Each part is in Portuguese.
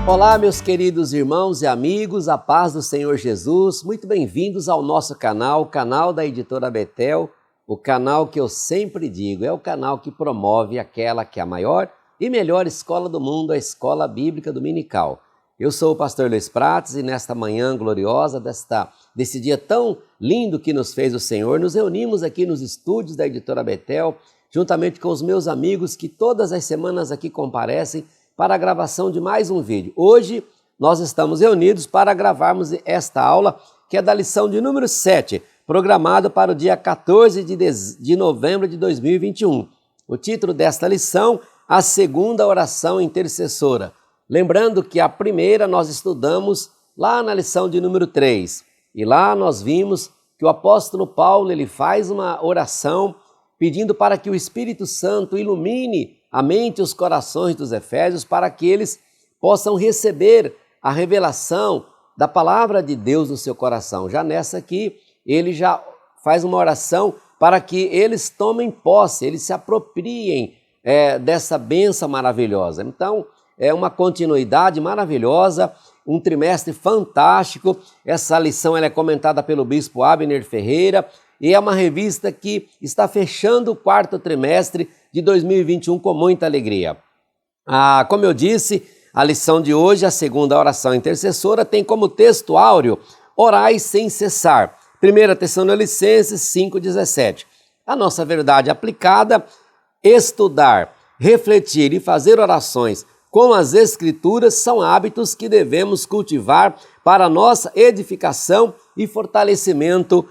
Olá, meus queridos irmãos e amigos, a paz do Senhor Jesus, muito bem-vindos ao nosso canal, o canal da Editora Betel, o canal que eu sempre digo, é o canal que promove aquela que é a maior e melhor escola do mundo, a Escola Bíblica Dominical. Eu sou o pastor Luiz Prates e nesta manhã gloriosa, desse dia tão lindo que nos fez o Senhor, nos reunimos aqui nos estúdios da Editora Betel, juntamente com os meus amigos que todas as semanas aqui comparecem para a gravação de mais um vídeo. Hoje nós estamos reunidos para gravarmos esta aula, que é da lição de número 7, programada para o dia 14 de novembro de 2021. O título desta lição, a segunda oração intercessora. Lembrando que a primeira nós estudamos lá na lição de número 3. E lá nós vimos que o apóstolo Paulo ele faz uma oração pedindo para que o Espírito Santo ilumine a mente e os corações dos efésios para que eles possam receber a revelação da palavra de Deus no seu coração. Já nessa aqui, ele já faz uma oração para que eles tomem posse, eles se apropriem dessa bênção maravilhosa. Então, é uma continuidade maravilhosa, um trimestre fantástico. Essa lição ela é comentada pelo bispo Abner Ferreira e é uma revista que está fechando o quarto trimestre de 2021 com muita alegria. Como eu disse, a lição de hoje, a segunda oração intercessora, tem como texto áureo, orai sem cessar. 1 Tessalonicenses 5,17. A nossa verdade aplicada, estudar, refletir e fazer orações com as Escrituras são hábitos que devemos cultivar para a nossa edificação e fortalecimento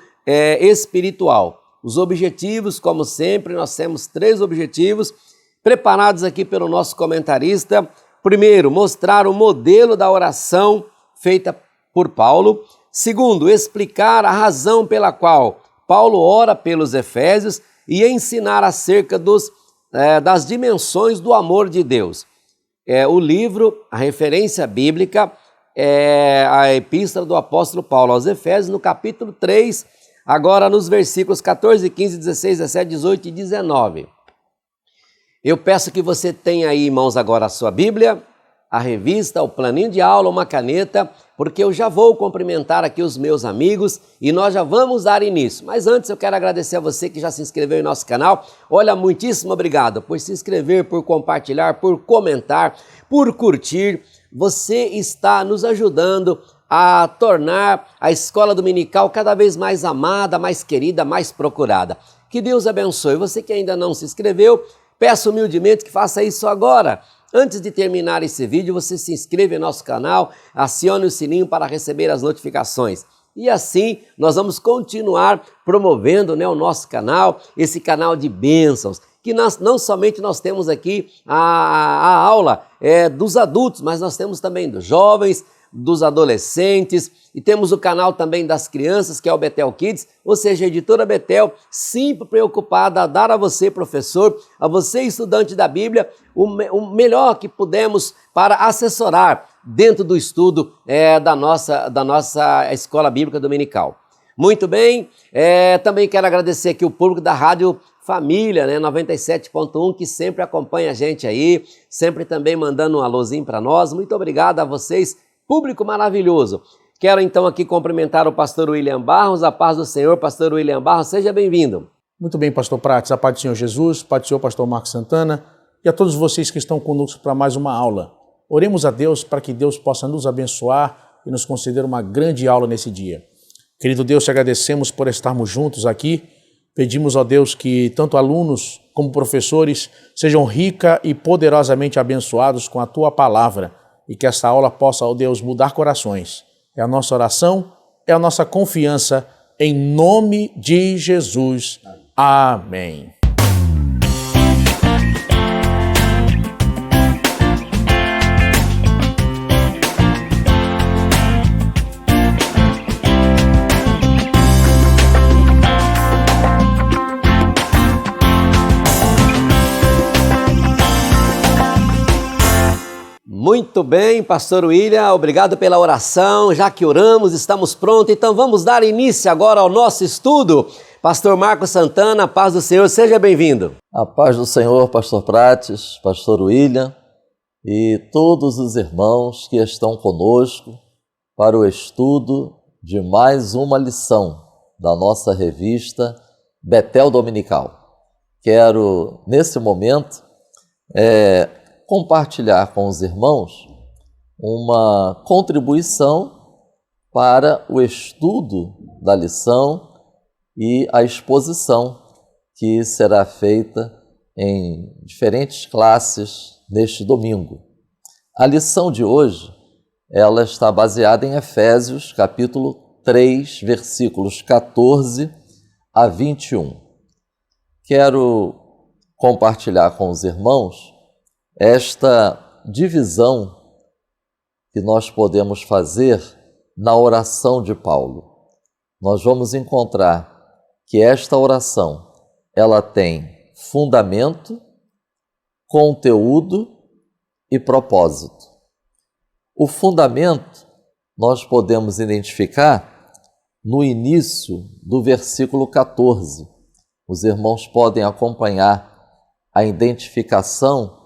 espiritual. Os objetivos, como sempre, nós temos 3 objetivos preparados aqui pelo nosso comentarista. Primeiro, mostrar o modelo da oração feita por Paulo. Segundo, explicar a razão pela qual Paulo ora pelos Efésios e ensinar acerca das dimensões do amor de Deus. O livro, a referência bíblica, é a epístola do apóstolo Paulo aos Efésios, no capítulo 3, agora nos versículos 14, 15, 16, 17, 18 e 19. Eu peço que você tenha aí em mãos agora a sua Bíblia, a revista, o planinho de aula, uma caneta, porque eu já vou cumprimentar aqui os meus amigos e nós já vamos dar início. Mas antes eu quero agradecer a você que já se inscreveu em nosso canal. Olha, muitíssimo obrigado por se inscrever, por compartilhar, por comentar, por curtir. Você está nos ajudando a tornar a escola dominical cada vez mais amada, mais querida, mais procurada. Que Deus abençoe. Você que ainda não se inscreveu, peço humildemente que faça isso agora. Antes de terminar esse vídeo, você se inscreve em nosso canal, acione o sininho para receber as notificações. E assim, nós vamos continuar promovendo o nosso canal, esse canal de bênçãos, que não somente nós temos aqui a aula dos adultos, mas nós temos também dos jovens, dos adolescentes e temos o canal também das crianças, que é o Betel Kids, ou seja, a Editora Betel, sempre preocupada a dar a você, professor, a você, estudante da Bíblia, o melhor que pudemos para assessorar dentro do estudo da nossa Escola Bíblica Dominical. Muito bem, também quero agradecer aqui o público da Rádio Família, 97.1, que sempre acompanha a gente aí, sempre também mandando um alôzinho para nós. Muito obrigado a vocês, público maravilhoso. Quero então aqui cumprimentar o pastor William Barros, a paz do Senhor, pastor William Barros, seja bem-vindo. Muito bem, pastor Prates, a paz do Senhor Jesus, a paz do Senhor, pastor Marcos Santana e a todos vocês que estão conosco para mais uma aula. Oremos a Deus para que Deus possa nos abençoar e nos conceder uma grande aula nesse dia. Querido Deus, te agradecemos por estarmos juntos aqui. Pedimos, ó Deus, que tanto alunos como professores sejam rica e poderosamente abençoados com a tua palavra e que essa aula possa, ó Deus, mudar corações. É a nossa oração, é a nossa confiança, em nome de Jesus. Amém. Muito bem, pastor William, obrigado pela oração. Já que oramos, estamos prontos, então vamos dar início agora ao nosso estudo. Pastor Marcos Santana, a paz do Senhor, seja bem-vindo. A paz do Senhor, pastor Prates, pastor William, e todos os irmãos que estão conosco para o estudo de mais uma lição da nossa revista Betel Dominical. Quero, nesse momento, compartilhar com os irmãos uma contribuição para o estudo da lição e a exposição que será feita em diferentes classes neste domingo. A lição de hoje, ela está baseada em Efésios, capítulo 3, versículos 14 a 21. Quero compartilhar com os irmãos esta divisão que nós podemos fazer na oração de Paulo. Nós vamos encontrar que esta oração, ela tem fundamento, conteúdo e propósito. O fundamento nós podemos identificar no início do versículo 14. Os irmãos podem acompanhar a identificação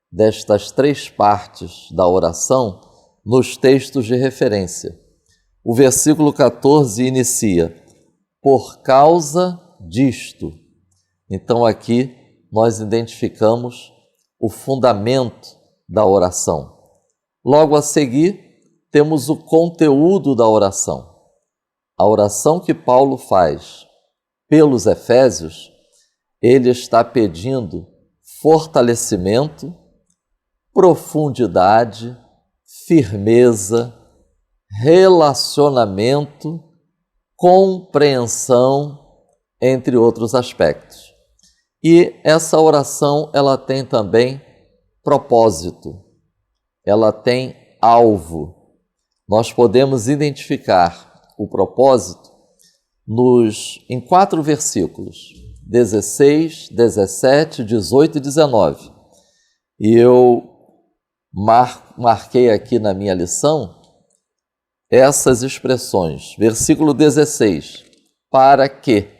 destas três partes da oração nos textos de referência. O versículo 14 inicia: por causa disto. Então aqui nós identificamos o fundamento da oração. Logo a seguir, temos o conteúdo da oração. A oração que Paulo faz pelos Efésios, ele está pedindo fortalecimento, profundidade, firmeza, relacionamento, compreensão, entre outros aspectos. E essa oração, ela tem também propósito, ela tem alvo. Nós podemos identificar o propósito em 4 versículos, 16, 17, 18 e 19. E eu marquei aqui na minha lição essas expressões. Versículo 16, para que?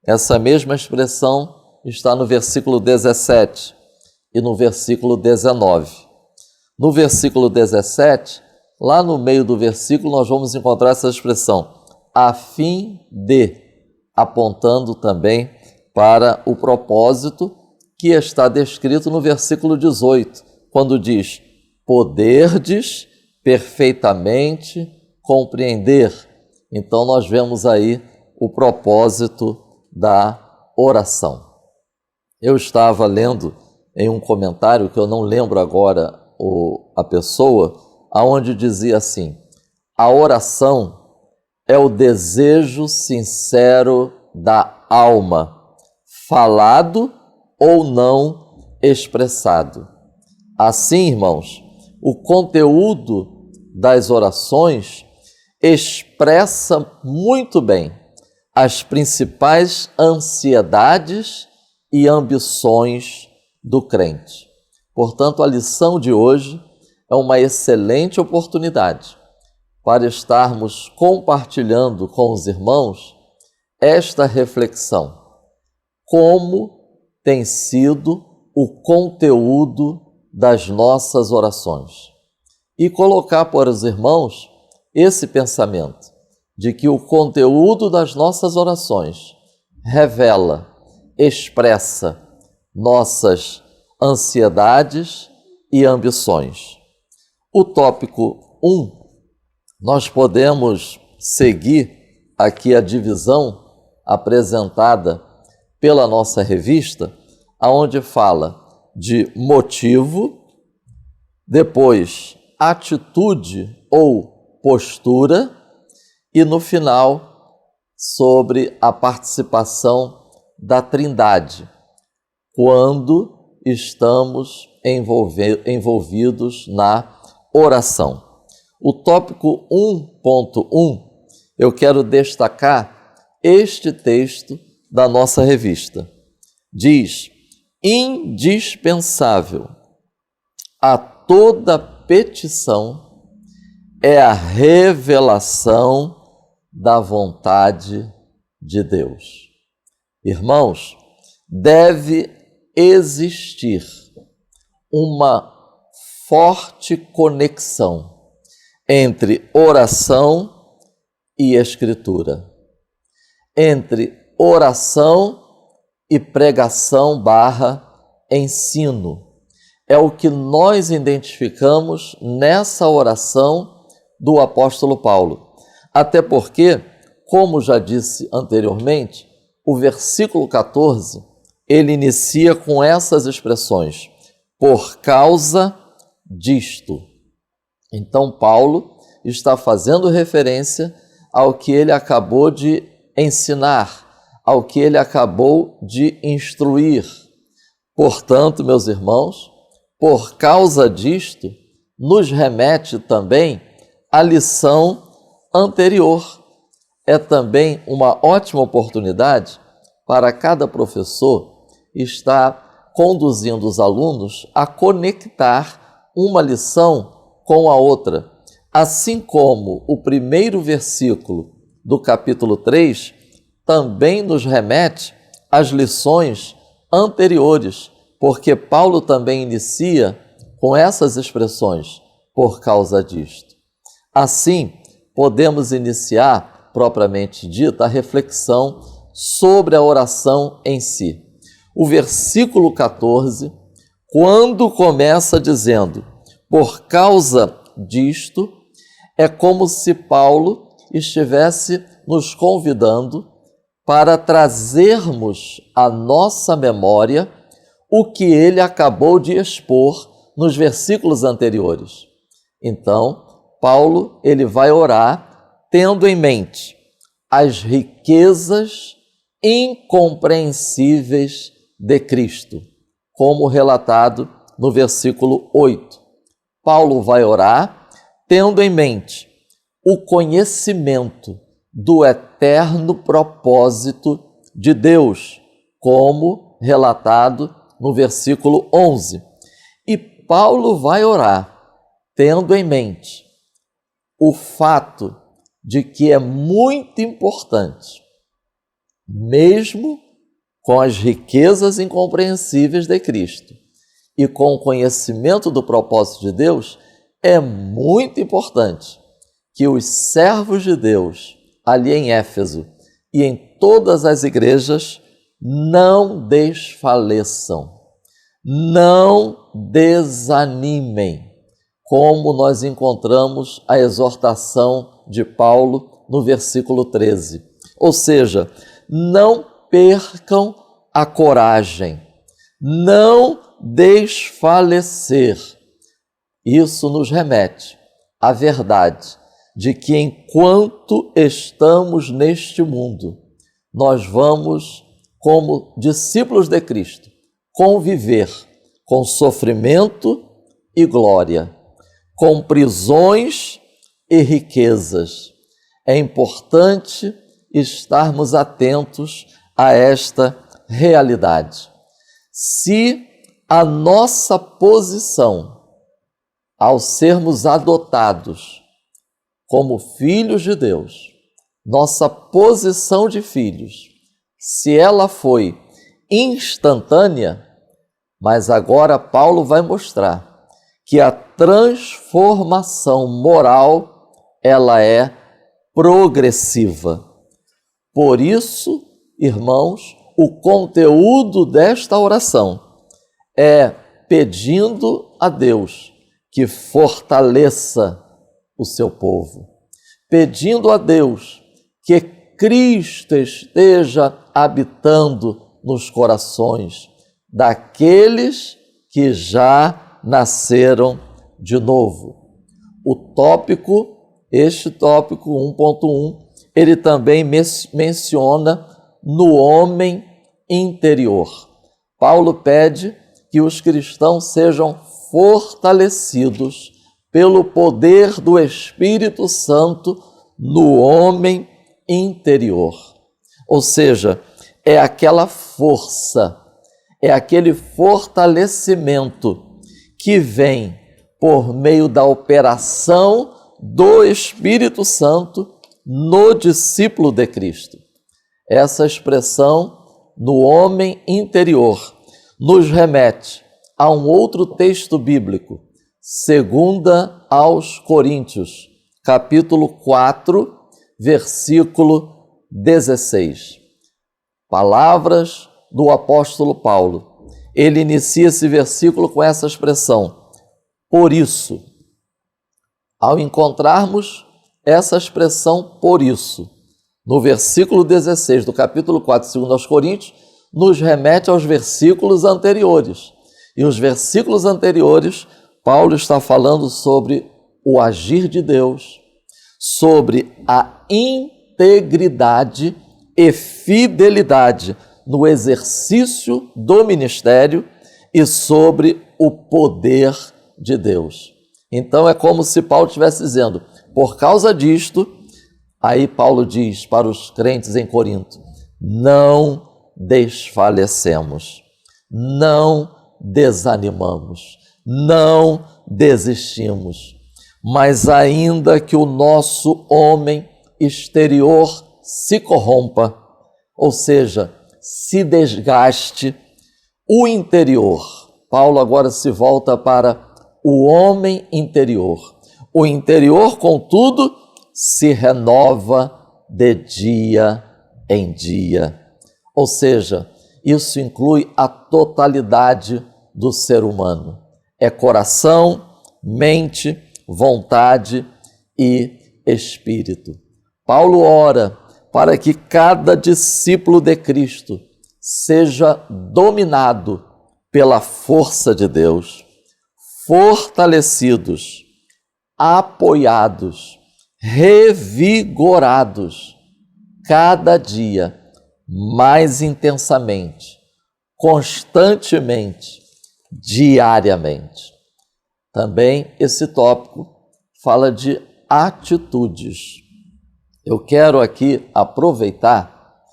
Essa mesma expressão está no versículo 17 e no versículo 19. No versículo 17, lá no meio do versículo, nós vamos encontrar essa expressão, a fim de, apontando também para o propósito que está descrito no versículo 18, quando diz, poderdes perfeitamente compreender. Então nós vemos aí o propósito da oração. Eu estava lendo em um comentário, que eu não lembro agora a pessoa, aonde dizia assim, a oração é o desejo sincero da alma, falado ou não expressado. Assim, irmãos, o conteúdo das orações expressa muito bem as principais ansiedades e ambições do crente. Portanto, a lição de hoje é uma excelente oportunidade para estarmos compartilhando com os irmãos esta reflexão. Como tem sido o conteúdo das nossas orações? E colocar para os irmãos esse pensamento de que o conteúdo das nossas orações revela, expressa nossas ansiedades e ambições. O tópico 1, nós podemos seguir aqui a divisão apresentada pela nossa revista, aonde fala de motivo, depois atitude ou postura e no final sobre a participação da Trindade, quando estamos envolvidos na oração. O tópico 1.1, eu quero destacar este texto da nossa revista. Diz, indispensável a toda petição é a revelação da vontade de Deus. Irmãos, deve existir uma forte conexão entre oração e escritura, entre oração e pregação / ensino. É o que nós identificamos nessa oração do apóstolo Paulo. Até porque, como já disse anteriormente, o versículo 14, ele inicia com essas expressões: por causa disto. Então, Paulo está fazendo referência ao que ele acabou de ensinar, ao que ele acabou de instruir. Portanto, meus irmãos, por causa disto, nos remete também à lição anterior. É também uma ótima oportunidade para cada professor estar conduzindo os alunos a conectar uma lição com a outra. Assim como o primeiro versículo do capítulo 3 também nos remete às lições anteriores, porque Paulo também inicia com essas expressões, por causa disto. Assim, podemos iniciar, propriamente dita, a reflexão sobre a oração em si. O versículo 14, quando começa dizendo, por causa disto, é como se Paulo estivesse nos convidando para trazermos à nossa memória o que ele acabou de expor nos versículos anteriores. Então, Paulo ele vai orar tendo em mente as riquezas incompreensíveis de Cristo, como relatado no versículo 8. Paulo vai orar tendo em mente o conhecimento do eterno propósito de Deus, como relatado no versículo 11. E Paulo vai orar tendo em mente o fato de que é muito importante, mesmo com as riquezas incompreensíveis de Cristo e com o conhecimento do propósito de Deus, é muito importante que os servos de Deus, ali em Éfeso e em todas as igrejas, não desfaleçam, não desanimem, como nós encontramos a exortação de Paulo no versículo 13. Ou seja, não percam a coragem, não desfalecer. Isso nos remete à verdade de que enquanto estamos neste mundo, nós vamos, como discípulos de Cristo, conviver com sofrimento e glória, com prisões e riquezas. É importante estarmos atentos a esta realidade. Se a nossa posição, ao sermos adotados como filhos de Deus, nossa posição de filhos, se ela foi instantânea, mas agora Paulo vai mostrar que a transformação moral, ela é progressiva. Por isso, irmãos, o conteúdo desta oração é pedindo a Deus que fortaleça o seu povo, pedindo a Deus que Cristo esteja habitando nos corações daqueles que já nasceram de novo. Este tópico 1.1, ele também menciona no homem interior. Paulo pede que os cristãos sejam fortalecidos pelo poder do Espírito Santo no homem interior. Ou seja, é aquela força, é aquele fortalecimento que vem por meio da operação do Espírito Santo no discípulo de Cristo. Essa expressão no homem interior nos remete a um outro texto bíblico, Segunda aos Coríntios, capítulo 4, versículo 16. Palavras do apóstolo Paulo. Ele inicia esse versículo com essa expressão, por isso. Ao encontrarmos essa expressão, por isso, no versículo 16 do capítulo 4, segundo aos Coríntios, nos remete aos versículos anteriores. E os versículos anteriores, Paulo está falando sobre o agir de Deus, sobre a integridade e fidelidade no exercício do ministério e sobre o poder de Deus. Então é como se Paulo estivesse dizendo, por causa disto, aí Paulo diz para os crentes em Corinto, não desfalecemos, não desanimamos, não desistimos, mas ainda que o nosso homem exterior se corrompa, ou seja, se desgaste, o interior. Paulo agora se volta para o homem interior. O interior, contudo, se renova de dia em dia. Ou seja, isso inclui a totalidade do ser humano. É coração, mente, vontade e espírito. Paulo ora para que cada discípulo de Cristo seja dominado pela força de Deus, fortalecidos, apoiados, revigorados, cada dia mais intensamente, constantemente, diariamente. Também esse tópico fala de atitudes. Eu quero aqui aproveitar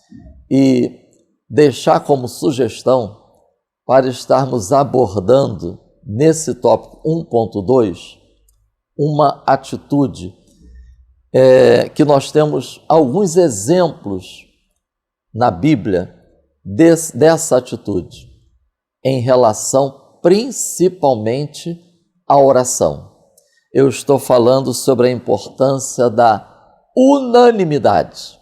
e deixar como sugestão para estarmos abordando nesse tópico 1.2 uma atitude que nós temos alguns exemplos na Bíblia dessa atitude em relação principalmente à oração. Eu estou falando sobre a importância da unanimidade.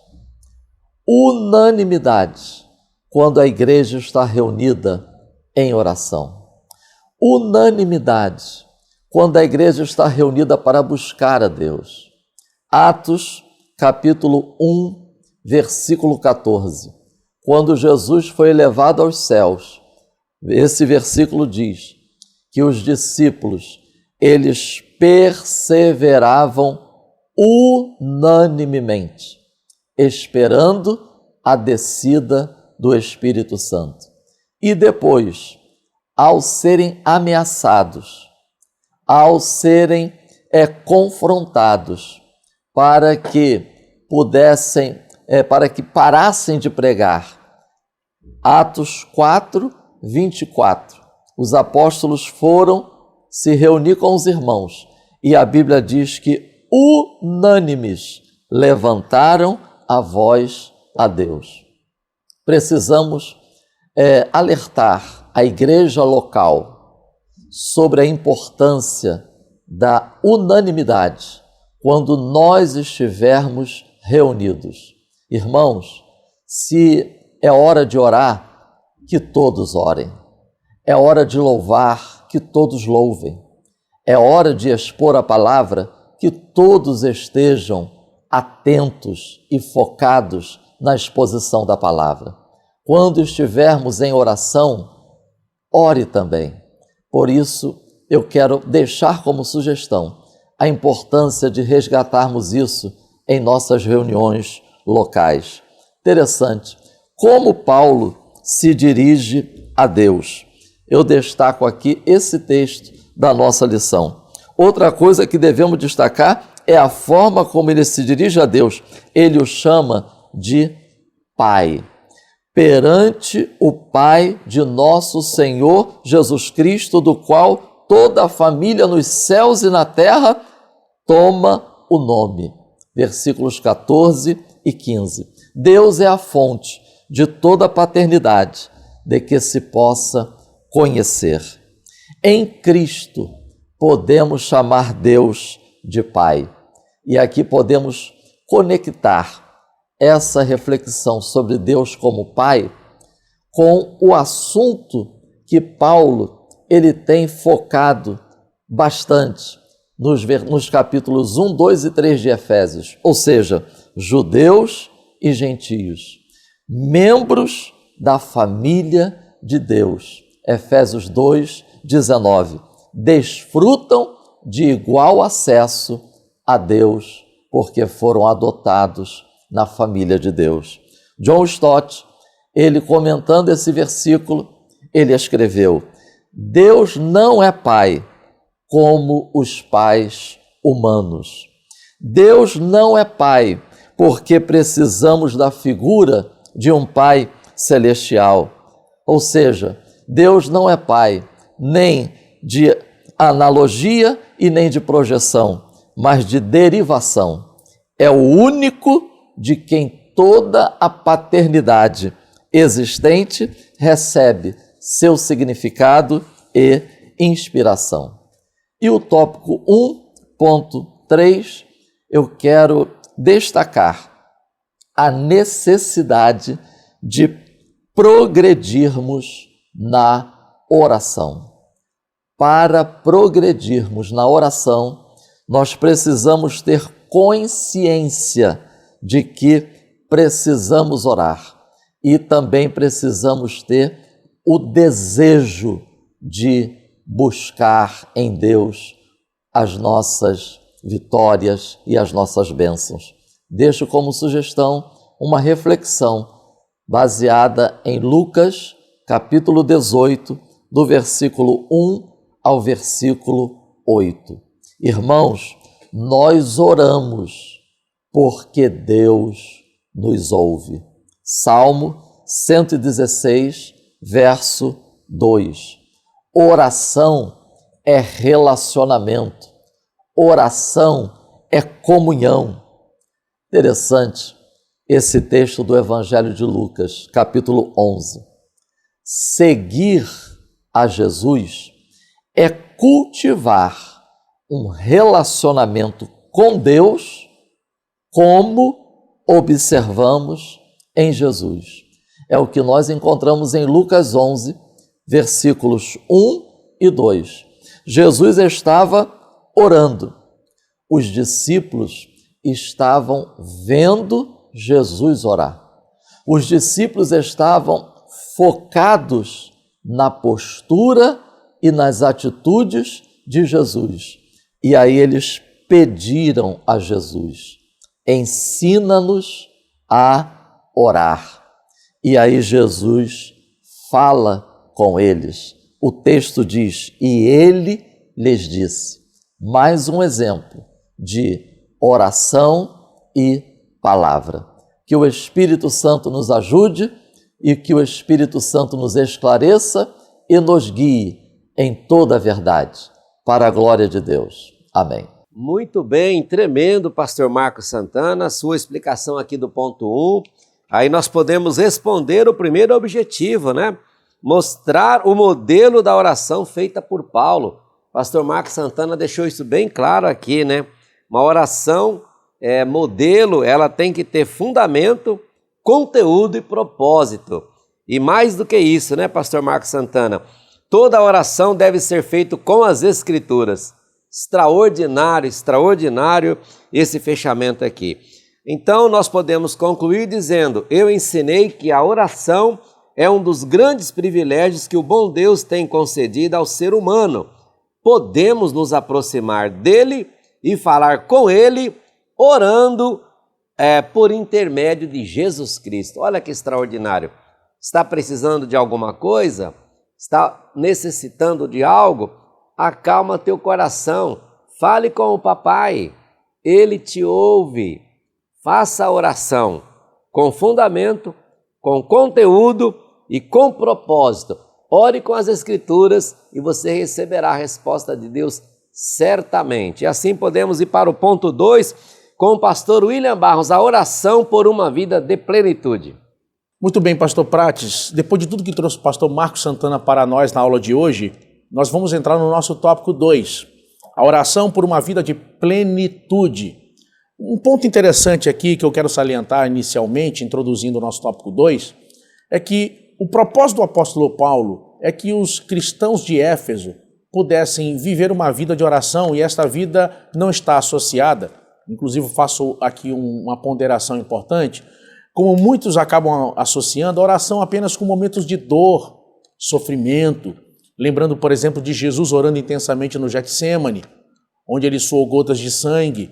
Unanimidade quando a igreja está reunida em oração. Unanimidade quando a igreja está reunida para buscar a Deus. Atos, capítulo 1, versículo 14. Quando Jesus foi elevado aos céus, esse versículo diz que os discípulos, eles perseveravam unanimemente, esperando a descida do Espírito Santo. E depois, ao serem ameaçados, ao serem confrontados, para que parassem de pregar. Atos 4, 24. Os apóstolos foram se reunir com os irmãos e a Bíblia diz que unânimes levantaram a voz a Deus. Precisamos alertar a igreja local sobre a importância da unanimidade quando nós estivermos reunidos. Irmãos, se é hora de orar, que todos orem. É hora de louvar, que todos louvem. É hora de expor a palavra, que todos estejam atentos e focados na exposição da palavra. Quando estivermos em oração, ore também. Por isso, eu quero deixar como sugestão a importância de resgatarmos isso em nossas reuniões locais. Interessante, como Paulo se dirige a Deus. Eu destaco aqui esse texto da nossa lição. Outra coisa que devemos destacar é a forma como ele se dirige a Deus. Ele o chama de Pai. Perante o Pai de nosso Senhor Jesus Cristo, do qual toda a família nos céus e na terra toma o nome. Versículos 14 e 15. Deus é a fonte de toda a paternidade, de que se possa conhecer. Em Cristo podemos chamar Deus de Pai. E aqui podemos conectar essa reflexão sobre Deus como Pai com o assunto que Paulo ele tem focado bastante nos capítulos 1, 2 e 3 de Efésios, ou seja, judeus e gentios, membros da família de Deus. Efésios 2, 19, desfrutam de igual acesso a Deus, porque foram adotados na família de Deus. John Stott, ele comentando esse versículo, ele escreveu: Deus não é pai como os pais humanos. Deus não é pai porque precisamos da figura de um pai celestial. Ou seja, Deus não é pai nem de analogia e nem de projeção, mas de derivação. É o único de quem toda a paternidade existente recebe seu significado e inspiração. E o tópico 1.3, eu quero destacar a necessidade de progredirmos na oração. Para progredirmos na oração, nós precisamos ter consciência de que precisamos orar e também precisamos ter o desejo de buscar em Deus as nossas vitórias e as nossas bênçãos. Deixo como sugestão uma reflexão baseada em Lucas, capítulo 18, do versículo 1 ao versículo 8. Irmãos, nós oramos porque Deus nos ouve. Salmo 116, verso 2. Oração é relacionamento. Oração é comunhão. Interessante esse texto do Evangelho de Lucas, capítulo 11. Seguir a Jesus é cultivar um relacionamento com Deus, como observamos em Jesus. É o que nós encontramos em Lucas 11, versículos 1 e 2. Jesus estava orando. Os discípulos estavam vendo Jesus orar. Os discípulos estavam focados na postura e nas atitudes de Jesus. E aí eles pediram a Jesus: ensina-nos a orar. E aí Jesus fala com eles. O texto diz: e ele lhes disse. Mais um exemplo de oração e palavra. Que o Espírito Santo nos ajude e que o Espírito Santo nos esclareça e nos guie em toda a verdade, para a glória de Deus. Amém. Muito bem, tremendo, pastor Marcos Santana, a sua explicação aqui do ponto 1. Aí nós podemos responder o primeiro objetivo, né? Mostrar o modelo da oração feita por Paulo. Pastor Marcos Santana deixou isso bem claro aqui, né? Uma oração modelo, ela tem que ter fundamento, conteúdo e propósito. E mais do que isso, né, pastor Marcos Santana? Toda oração deve ser feita com as Escrituras. Extraordinário, extraordinário esse fechamento aqui. Então nós podemos concluir dizendo: eu ensinei que a oração é um dos grandes privilégios que o bom Deus tem concedido ao ser humano. Podemos nos aproximar dele e falar com ele orando por intermédio de Jesus Cristo. Olha que extraordinário. Está precisando de alguma coisa? Está necessitando de algo? Acalma teu coração. Fale com o papai. Ele te ouve. Faça a oração com fundamento, com conteúdo e com propósito. Ore com as Escrituras e você receberá a resposta de Deus certamente. E assim podemos ir para o ponto 2 com o pastor William Barros, a oração por uma vida de plenitude. Muito bem, pastor Prates. Depois de tudo que trouxe o pastor Marcos Santana para nós na aula de hoje, nós vamos entrar no nosso tópico 2. A oração por uma vida de plenitude. Um ponto interessante aqui que eu quero salientar inicialmente, introduzindo o nosso tópico 2, é que o propósito do apóstolo Paulo é que os cristãos de Éfeso pudessem viver uma vida de oração, e esta vida não está associada, inclusive faço aqui uma ponderação importante, como muitos acabam associando a oração apenas com momentos de dor, sofrimento, lembrando, por exemplo, de Jesus orando intensamente no Getsêmani, onde ele suou gotas de sangue,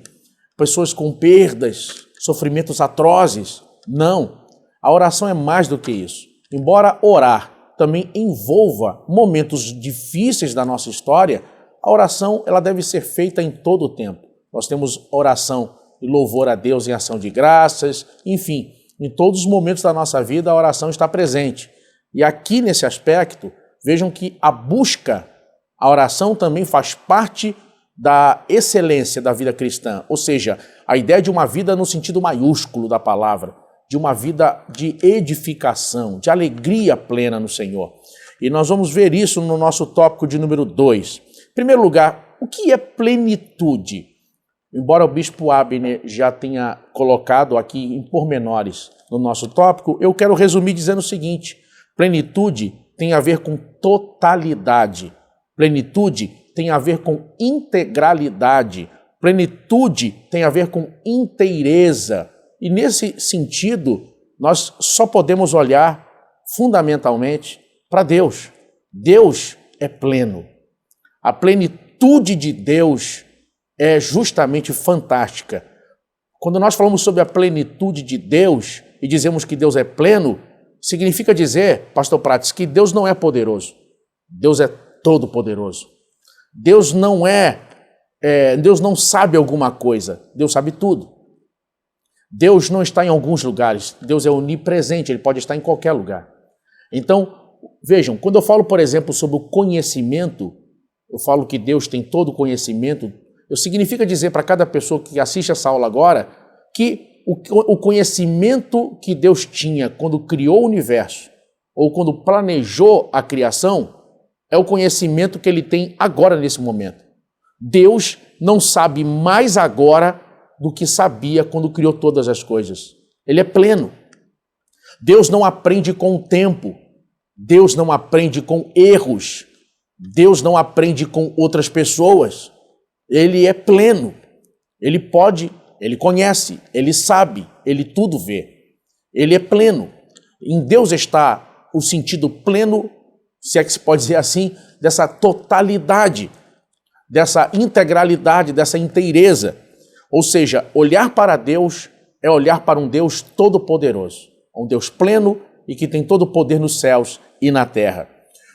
pessoas com perdas, sofrimentos atrozes. Não, a oração é mais do que isso. Embora orar também envolva momentos difíceis da nossa história, a oração ela deve ser feita em todo o tempo. Nós temos oração e louvor a Deus em ação de graças, enfim, em todos os momentos da nossa vida a oração está presente. E aqui nesse aspecto, vejam que a oração também faz parte da excelência da vida cristã, ou seja, a ideia de uma vida no sentido maiúsculo da palavra, de uma vida de edificação, de alegria plena no Senhor. E nós vamos ver isso no nosso tópico de número 2. Em primeiro lugar, o que é plenitude? Embora o bispo Abner já tenha colocado aqui em pormenores no nosso tópico, eu quero resumir dizendo o seguinte: plenitude tem a ver com totalidade, plenitude tem a ver com integralidade, plenitude tem a ver com inteireza. E nesse sentido, nós só podemos olhar fundamentalmente para Deus. Deus é pleno. A plenitude de Deus é justamente fantástica. Quando nós falamos sobre a plenitude de Deus e dizemos que Deus é pleno, significa dizer, pastor Prates, que Deus não é poderoso. Deus é todo-poderoso. Deus não Deus não sabe alguma coisa, Deus sabe tudo. Deus não está em alguns lugares, Deus é onipresente, Ele pode estar em qualquer lugar. Então, vejam, quando eu falo, por exemplo, sobre o conhecimento, eu falo que Deus tem todo o conhecimento, significa dizer para cada pessoa que assiste essa aula agora que o conhecimento que Deus tinha quando criou o universo ou quando planejou a criação é o conhecimento que Ele tem agora nesse momento. Deus não sabe mais agora do que sabia quando criou todas as coisas. Ele é pleno. Deus não aprende com o tempo. Deus não aprende com erros. Deus não aprende com outras pessoas. Ele é pleno. Ele pode, Ele conhece, Ele sabe, Ele tudo vê. Ele é pleno. Em Deus está o sentido pleno, se é que se pode dizer assim, dessa totalidade, dessa integralidade, dessa inteireza. Ou seja, olhar para Deus é olhar para um Deus todo-poderoso, um Deus pleno e que tem todo o poder nos céus e na terra.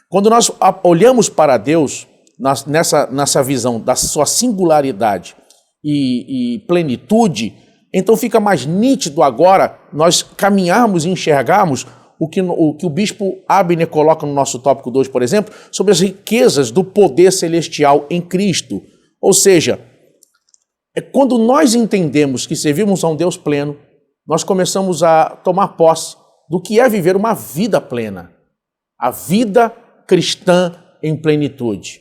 Quando nós olhamos para Deus nessa visão da sua singularidade e plenitude, então fica mais nítido agora nós caminharmos e enxergarmos o que o bispo Abner coloca no nosso tópico 2, por exemplo, sobre as riquezas do poder celestial em Cristo. Ou seja, é quando nós entendemos que servimos a um Deus pleno, nós começamos a tomar posse do que é viver uma vida plena. A vida cristã em plenitude.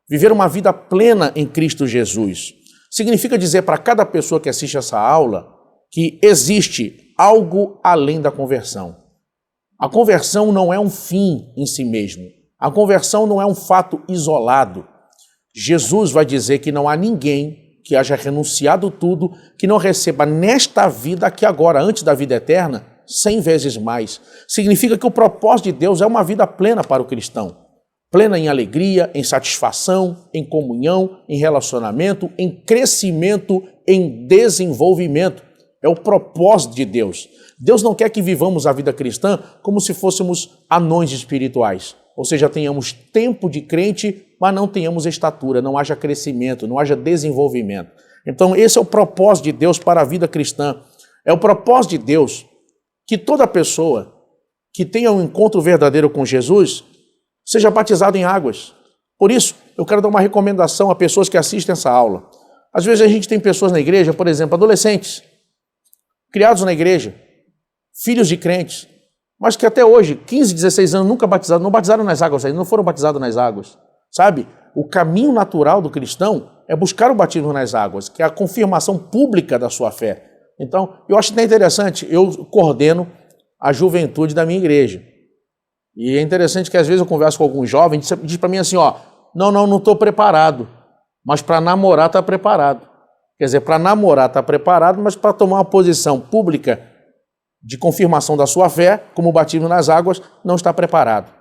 Viver uma vida plena em Cristo Jesus. Significa dizer para cada pessoa que assiste essa aula que existe algo além da conversão. A conversão não é um fim em si mesmo. A conversão não é um fato isolado. Jesus vai dizer que não há ninguém que haja renunciado tudo, que não receba nesta vida, aqui agora, antes da vida eterna, 100 vezes mais. Significa que o propósito de Deus é uma vida plena para o cristão. Plena em alegria, em satisfação, em comunhão, em relacionamento, em crescimento, em desenvolvimento. É o propósito de Deus. Deus não quer que vivamos a vida cristã como se fôssemos anões espirituais. Ou seja, tenhamos tempo de crente, mas não tenhamos estatura, não haja crescimento, não haja desenvolvimento. Então esse é o propósito de Deus para a vida cristã. É o propósito de Deus que toda pessoa que tenha um encontro verdadeiro com Jesus seja batizada em águas. Por isso, eu quero dar uma recomendação a pessoas que assistem essa aula. Às vezes a gente tem pessoas na igreja, por exemplo, adolescentes, criados na igreja, filhos de crentes, mas que até hoje, 15, 16 anos, nunca batizaram, não batizaram nas águas ainda, não foram batizados nas águas. Sabe? O caminho natural do cristão é buscar o batismo nas águas, que é a confirmação pública da sua fé. Então, eu acho até interessante, eu coordeno a juventude da minha igreja. E é interessante que às vezes eu converso com alguns jovens, diz para mim assim, ó, não estou preparado, mas para namorar está preparado. Quer dizer, para namorar está preparado, mas para tomar uma posição pública de confirmação da sua fé, como o batismo nas águas, não está preparado.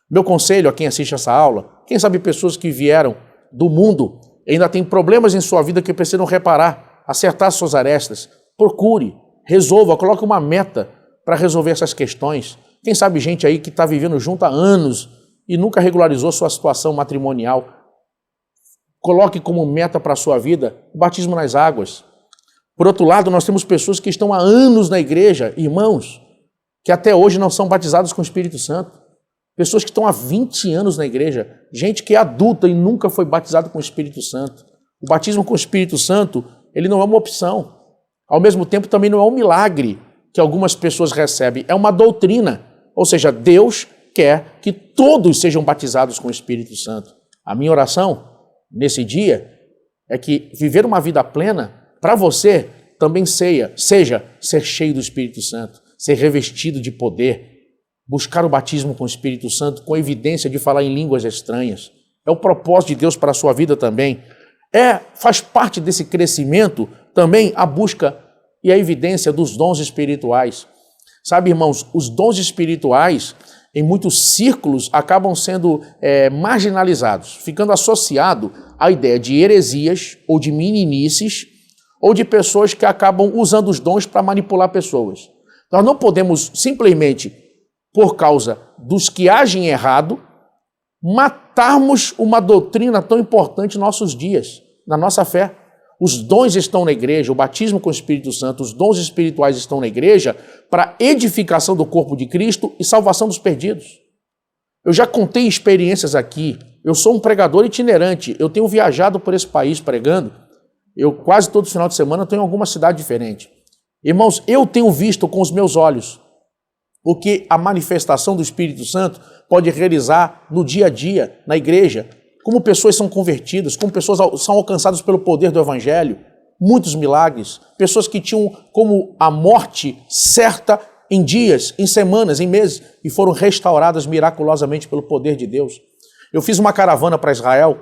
Meu conselho a quem assiste essa aula, quem sabe pessoas que vieram do mundo ainda têm problemas em sua vida que precisam reparar, acertar suas arestas, procure, resolva, coloque uma meta para resolver essas questões. Quem sabe gente aí que está vivendo junto há anos e nunca regularizou sua situação matrimonial, coloque como meta para a sua vida o batismo nas águas. Por outro lado, nós temos pessoas que estão há anos na igreja, irmãos, que até hoje não são batizados com o Espírito Santo. Pessoas que estão há 20 anos na igreja, gente que é adulta e nunca foi batizado com o Espírito Santo. O batismo com o Espírito Santo, ele não é uma opção. Ao mesmo tempo, também não é um milagre que algumas pessoas recebem, é uma doutrina. Ou seja, Deus quer que todos sejam batizados com o Espírito Santo. A minha oração nesse dia é que viver uma vida plena, para você, também seja ser cheio do Espírito Santo, ser revestido de poder, buscar o batismo com o Espírito Santo com evidência de falar em línguas estranhas. É o propósito de Deus para a sua vida também. Faz parte desse crescimento também a busca e a evidência dos dons espirituais. Sabe, irmãos, os dons espirituais, em muitos círculos, acabam sendo marginalizados, ficando associado à ideia de heresias ou de meninices ou de pessoas que acabam usando os dons para manipular pessoas. Nós não podemos simplesmente, por causa dos que agem errado, matarmos uma doutrina tão importante em nossos dias, na nossa fé. Os dons estão na igreja, o batismo com o Espírito Santo, os dons espirituais estão na igreja para edificação do corpo de Cristo e salvação dos perdidos. Eu já contei experiências aqui, eu sou um pregador itinerante, eu tenho viajado por esse país pregando, eu quase todo final de semana estou em alguma cidade diferente. Irmãos, eu tenho visto com os meus olhos o que a manifestação do Espírito Santo pode realizar no dia a dia, na igreja, como pessoas são convertidas, como pessoas são alcançadas pelo poder do Evangelho, muitos milagres, pessoas que tinham como a morte certa em dias, em semanas, em meses, e foram restauradas miraculosamente pelo poder de Deus. Eu fiz uma caravana para Israel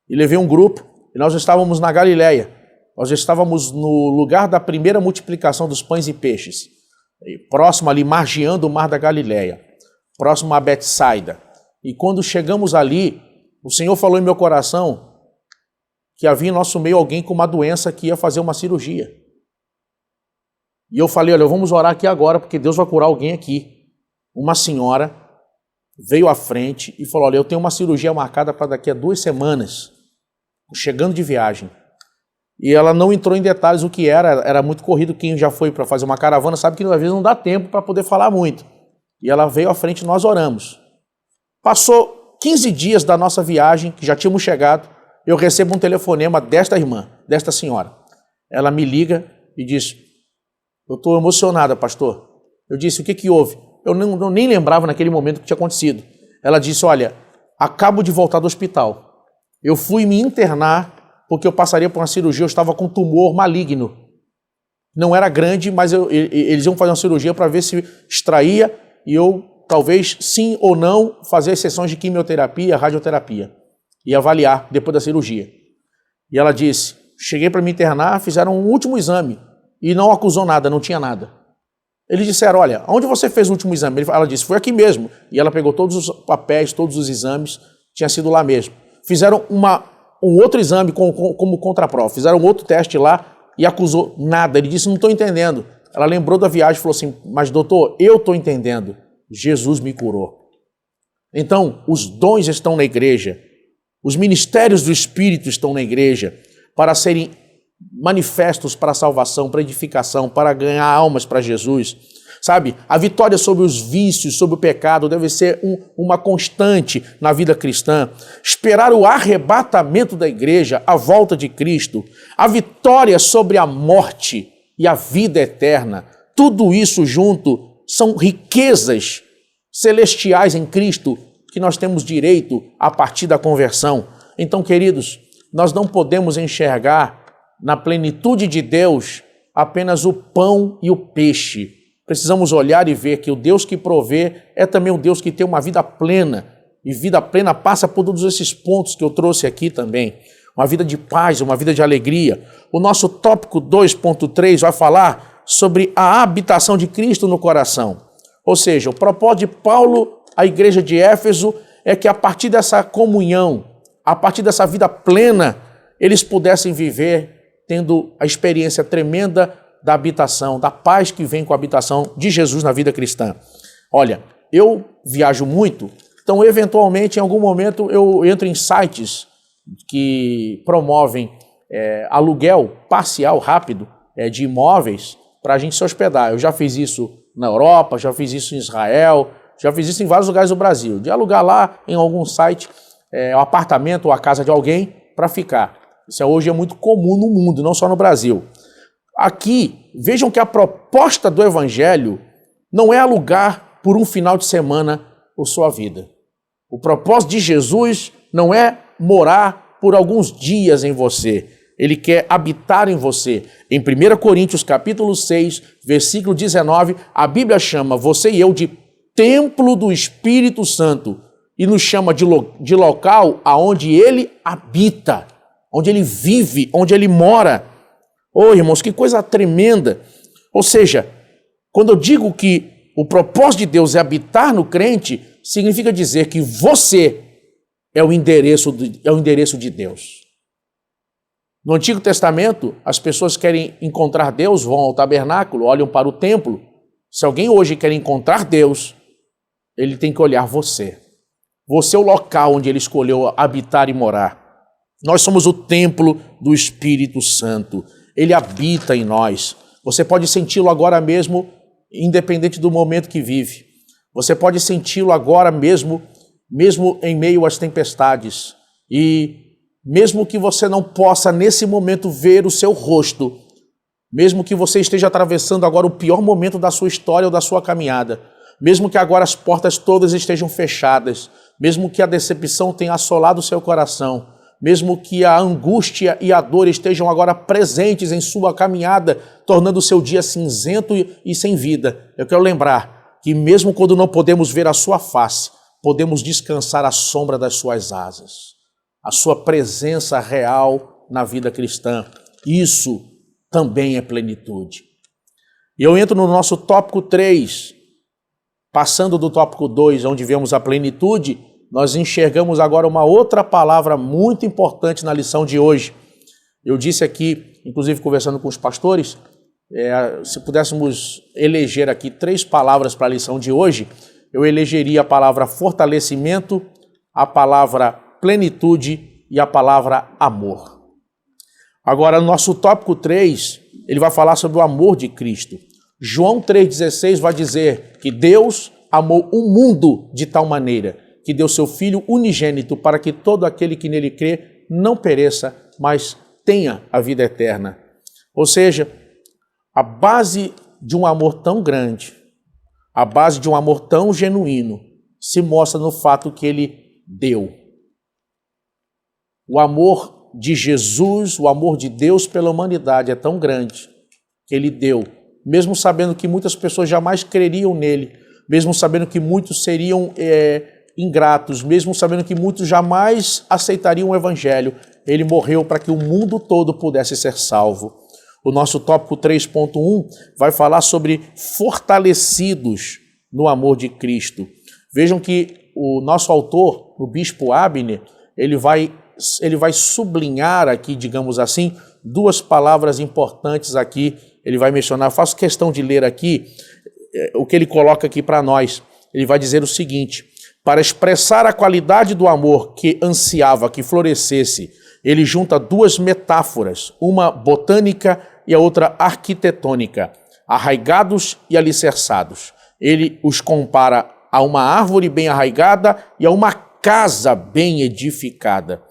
e levei um grupo, e nós estávamos na Galileia, nós estávamos no lugar da primeira multiplicação dos pães e peixes, próximo ali, margeando o mar da Galileia, próximo a Betsaida. E quando chegamos ali, o Senhor falou em meu coração que havia em nosso meio alguém com uma doença que ia fazer uma cirurgia. E eu falei, olha, vamos orar aqui agora, porque Deus vai curar alguém aqui. Uma senhora veio à frente e falou, olha, eu tenho uma cirurgia marcada para daqui a 2 semanas, chegando de viagem. E ela não entrou em detalhes o que era muito corrido. Quem já foi para fazer uma caravana sabe que às vezes não dá tempo para poder falar muito. E ela veio à frente e nós oramos. Passou 15 dias da nossa viagem, que já tínhamos chegado, eu recebo um telefonema desta irmã, desta senhora. Ela me liga e diz, eu estou emocionada, pastor. Eu disse, o que houve? Eu nem lembrava naquele momento o que tinha acontecido. Ela disse, olha, acabo de voltar do hospital. Eu fui me internar porque eu passaria por uma cirurgia, eu estava com tumor maligno. Não era grande, mas eles iam fazer uma cirurgia para ver se extraía e eu, talvez, sim ou não, fazer as sessões de quimioterapia, radioterapia e avaliar depois da cirurgia. E ela disse, cheguei para me internar, fizeram um último exame e não acusou nada, não tinha nada. Eles disseram, olha, onde você fez o último exame? Ela disse, foi aqui mesmo. E ela pegou todos os papéis, todos os exames, tinha sido lá mesmo. Fizeram um outro exame como contraprova, fizeram um outro teste lá e acusou nada. Ele disse, não estou entendendo. Ela lembrou da viagem e falou assim, mas doutor, eu estou entendendo. Jesus me curou. Então, os dons estão na igreja, os ministérios do Espírito estão na igreja para serem manifestos para a salvação, para a edificação, para ganhar almas para Jesus. Sabe, a vitória sobre os vícios, sobre o pecado deve ser uma constante na vida cristã. Esperar o arrebatamento da igreja, a volta de Cristo, a vitória sobre a morte e a vida eterna, tudo isso junto são riquezas celestiais em Cristo que nós temos direito a partir da conversão. Então, queridos, nós não podemos enxergar na plenitude de Deus apenas o pão e o peixe. Precisamos olhar e ver que o Deus que provê é também o Deus que tem uma vida plena. E vida plena passa por todos esses pontos que eu trouxe aqui também. Uma vida de paz, uma vida de alegria. O nosso tópico 2.3 vai falar sobre a habitação de Cristo no coração. Ou seja, o propósito de Paulo à igreja de Éfeso é que a partir dessa comunhão, a partir dessa vida plena, eles pudessem viver tendo a experiência tremenda da habitação, da paz que vem com a habitação de Jesus na vida cristã. Olha, eu viajo muito, então eventualmente em algum momento eu entro em sites que promovem aluguel parcial, rápido, de imóveis para a gente se hospedar. Eu já fiz isso na Europa, já fiz isso em Israel, já fiz isso em vários lugares do Brasil, de alugar lá em algum site o apartamento ou a casa de alguém para ficar. Isso hoje é muito comum no mundo, não só no Brasil. Aqui, vejam que a proposta do Evangelho não é alugar por um final de semana a sua vida. O propósito de Jesus não é morar por alguns dias em você. Ele quer habitar em você. Em 1 Coríntios capítulo 6, versículo 19, a Bíblia chama você e eu de templo do Espírito Santo e nos chama de local aonde ele habita, onde ele vive, onde ele mora. Oh, irmãos, que coisa tremenda! Ou seja, quando eu digo que o propósito de Deus é habitar no crente, significa dizer que você é o endereço de Deus. No Antigo Testamento, as pessoas querem encontrar Deus, vão ao tabernáculo, olham para o templo. Se alguém hoje quer encontrar Deus, ele tem que olhar você. Você é o local onde ele escolheu habitar e morar. Nós somos o templo do Espírito Santo. Ele habita em nós. Você pode senti-lo agora mesmo, independente do momento que vive. Você pode senti-lo agora mesmo em meio às tempestades. E mesmo que você não possa nesse momento ver o seu rosto, mesmo que você esteja atravessando agora o pior momento da sua história ou da sua caminhada, mesmo que agora as portas todas estejam fechadas, mesmo que a decepção tenha assolado o seu coração, mesmo que a angústia e a dor estejam agora presentes em sua caminhada, tornando o seu dia cinzento e sem vida, eu quero lembrar que mesmo quando não podemos ver a sua face, podemos descansar à sombra das suas asas. A sua presença real na vida cristã. Isso também é plenitude. E eu entro no nosso tópico 3, passando do tópico 2, onde vemos a plenitude, nós enxergamos agora uma outra palavra muito importante na lição de hoje. Eu disse aqui, inclusive conversando com os pastores, se pudéssemos eleger aqui 3 palavras para a lição de hoje, eu elegeria a palavra fortalecimento, a palavra plenitude e a palavra amor. Agora, no nosso tópico 3, ele vai falar sobre o amor de Cristo. João 3,16 vai dizer que Deus amou o mundo de tal maneira que deu seu Filho unigênito para que todo aquele que nele crê não pereça, mas tenha a vida eterna. Ou seja, a base de um amor tão grande, a base de um amor tão genuíno, se mostra no fato que ele deu. O amor de Jesus, o amor de Deus pela humanidade é tão grande que ele deu, mesmo sabendo que muitas pessoas jamais creriam nele, mesmo sabendo que muitos seriam ingratos, mesmo sabendo que muitos jamais aceitariam o evangelho, ele morreu para que o mundo todo pudesse ser salvo. O nosso tópico 3.1 vai falar sobre fortalecidos no amor de Cristo. Vejam que o nosso autor, o bispo Abner, ele vai sublinhar aqui, digamos assim, 2 palavras importantes aqui. Ele vai mencionar, faço questão de ler aqui o que ele coloca aqui para nós. Ele vai dizer o seguinte: para expressar a qualidade do amor que ansiava que florescesse, ele junta 2 metáforas, uma botânica e a outra arquitetônica, arraigados e alicerçados. Ele os compara a uma árvore bem arraigada e a uma casa bem edificada.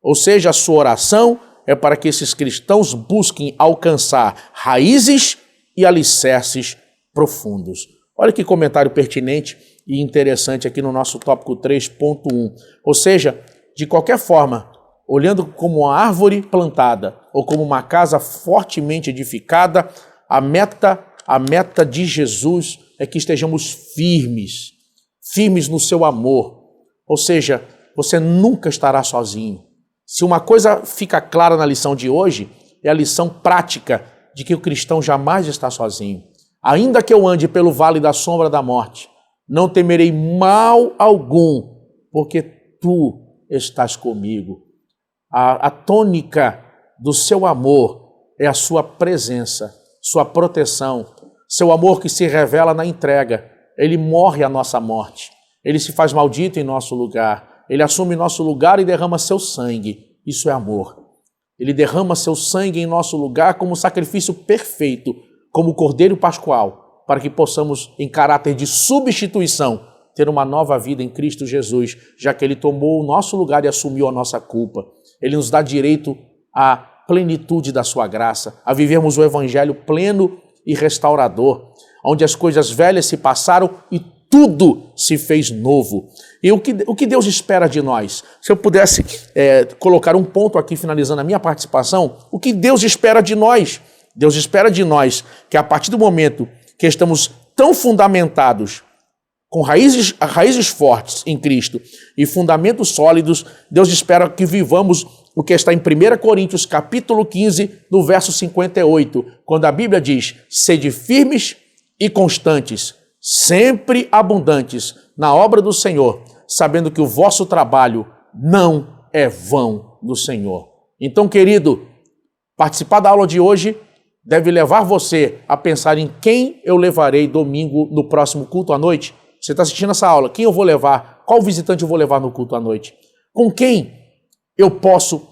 Ou seja, a sua oração é para que esses cristãos busquem alcançar raízes e alicerces profundos. Olha que comentário pertinente e interessante aqui no nosso tópico 3.1. Ou seja, de qualquer forma, olhando como uma árvore plantada ou como uma casa fortemente edificada, a meta de Jesus é que estejamos firmes no seu amor. Ou seja, você nunca estará sozinho. Se uma coisa fica clara na lição de hoje, é a lição prática de que o cristão jamais está sozinho. Ainda que eu ande pelo vale da sombra da morte, não temerei mal algum, porque tu estás comigo. A tônica do seu amor é a sua presença, sua proteção, seu amor que se revela na entrega. Ele morre a nossa morte, ele se faz maldito em nosso lugar, ele assume nosso lugar e derrama seu sangue. Isso é amor. Ele derrama seu sangue em nosso lugar como sacrifício perfeito, como Cordeiro Pascual, para que possamos, em caráter de substituição, ter uma nova vida em Cristo Jesus, já que ele tomou o nosso lugar e assumiu a nossa culpa. Ele nos dá direito à plenitude da sua graça, a vivermos o evangelho pleno e restaurador, onde as coisas velhas se passaram e tudo se fez novo. E o que Deus espera de nós? Se eu pudesse colocar um ponto aqui, finalizando a minha participação, o que Deus espera de nós? Deus espera de nós que a partir do momento que estamos tão fundamentados, com raízes fortes em Cristo e fundamentos sólidos, Deus espera que vivamos o que está em 1 Coríntios capítulo 15, no verso 58, quando a Bíblia diz: sede firmes e constantes, sempre abundantes na obra do Senhor, sabendo que o vosso trabalho não é vão do Senhor. Então, querido, participar da aula de hoje deve levar você a pensar em quem eu levarei domingo no próximo culto à noite. Você está assistindo essa aula, quem eu vou levar? Qual visitante eu vou levar no culto à noite? Com quem eu posso